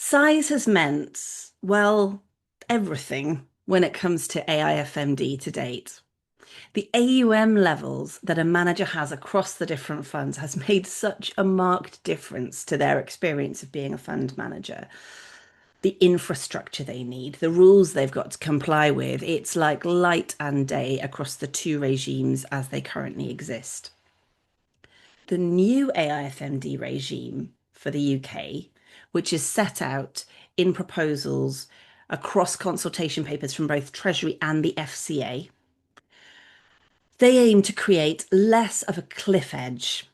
Size has meant, well, everything when it comes to AIFMD to date. The AUM levels that a manager has across the different funds has made such a marked difference to their experience of being a fund manager. The infrastructure they need, the rules they've got to comply with, it's like light and day across the two regimes as they currently exist. The new AIFMD regime for the UK, which is set out in proposals across consultation papers from both Treasury and the FCA, they aim to create less of a cliff edge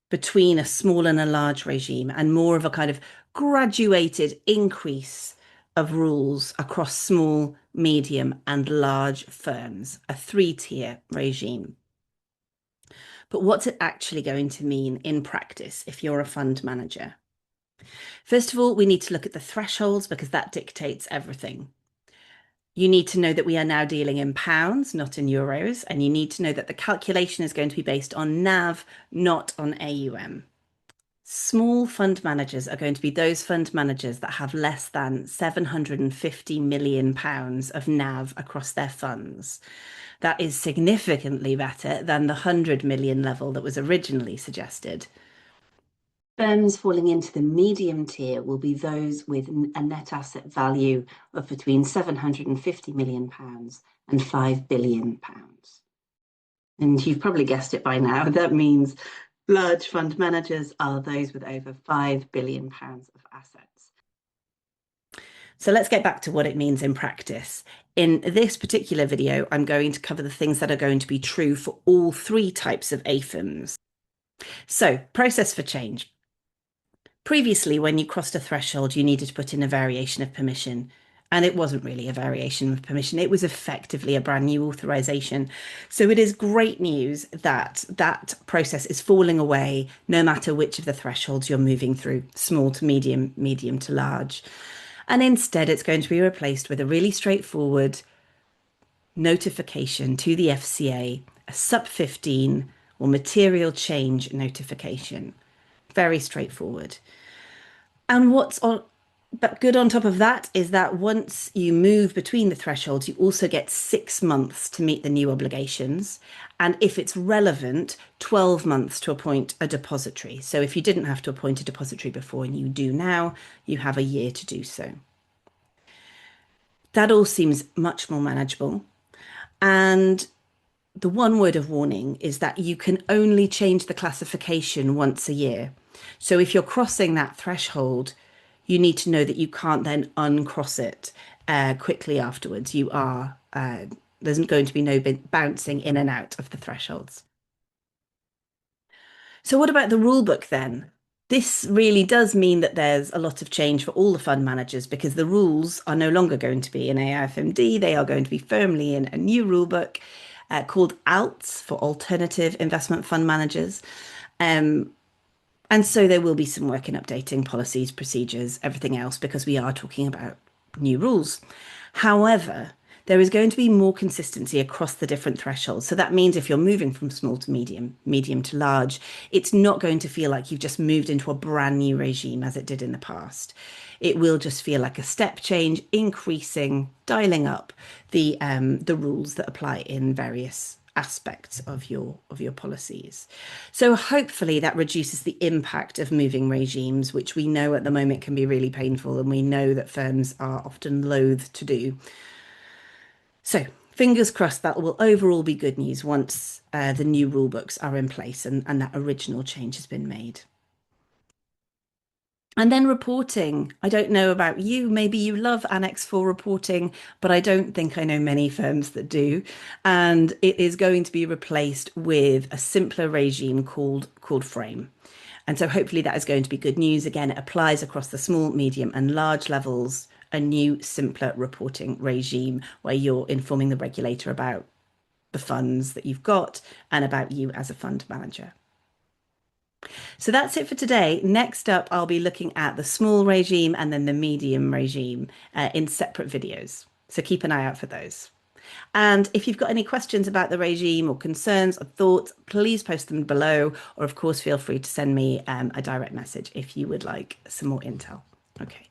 between a small and a large regime and more of a kind of graduated increase of rules across small, medium, and large firms, a three-tier regime. But what's it actually going to mean in practice if you're a fund manager? First of all, we need to look at the thresholds because that dictates everything. You need to know that we are now dealing in pounds, not in euros, and you need to know that the calculation is going to be based on NAV, not on AUM. Small fund managers are going to be those fund managers that have less than £750 million of NAV across their funds. That is significantly better than the 100 million level that was originally suggested. Firms falling into the medium tier will be those with a net asset value of between £750 million and £5 billion. And you've probably guessed it by now. That means large fund managers are those with over £5 billion of assets. So let's get back to what it means in practice. In this particular video, I'm going to cover the things that are going to be true for all three types of AIFMs. So, process for change. Previously, when you crossed a threshold, you needed to put in a variation of permission. And it wasn't really a variation of permission. It was effectively a brand new authorization. So it is great news that that process is falling away, no matter which of the thresholds you're moving through, small to medium, medium to large. And instead, it's going to be replaced with a really straightforward notification to the FCA, a SUP 15 or material change notification. Very straightforward. And what's good on top of that is that once you move between the thresholds, you also get 6 months to meet the new obligations. And if it's relevant, 12 months to appoint a depository. So if you didn't have to appoint a depository before and you do now, you have a year to do so. That all seems much more manageable. And the one word of warning is that you can only change the classification once a year. So if you're crossing that threshold, you need to know that you can't then uncross it quickly afterwards. There's going to be no bouncing in and out of the thresholds. So what about the rulebook then? This really does mean that there's a lot of change for all the fund managers because the rules are no longer going to be in AIFMD. They are going to be firmly in a new rulebook called ALTS for Alternative Investment Fund Managers. And so there will be some work in updating policies, procedures, everything else, because we are talking about new rules. However, there is going to be more consistency across the different thresholds. So that means if you're moving from small to medium, medium to large, it's not going to feel like you've just moved into a brand new regime as it did in the past. It will just feel like a step change, increasing, dialing up the rules that apply in various aspects of your policies. So hopefully that reduces the impact of moving regimes, which we know at the moment can be really painful, and we know that firms are often loath to do. So fingers crossed that will overall be good news once the new rule books are in place and that original change has been made. And then reporting. I don't know about you, maybe you love Annex 4 reporting, but I don't think I know many firms that do. And it is going to be replaced with a simpler regime called Frame. And so hopefully that is going to be good news. Again, it applies across the small, medium and large levels, a new, simpler reporting regime where you're informing the regulator about the funds that you've got and about you as a fund manager. So that's it for today. Next up, I'll be looking at the small regime and then the medium regime in separate videos. So keep an eye out for those. And if you've got any questions about the regime or concerns or thoughts, please post them below. Or of course, feel free to send me a direct message if you would like some more intel. Okay.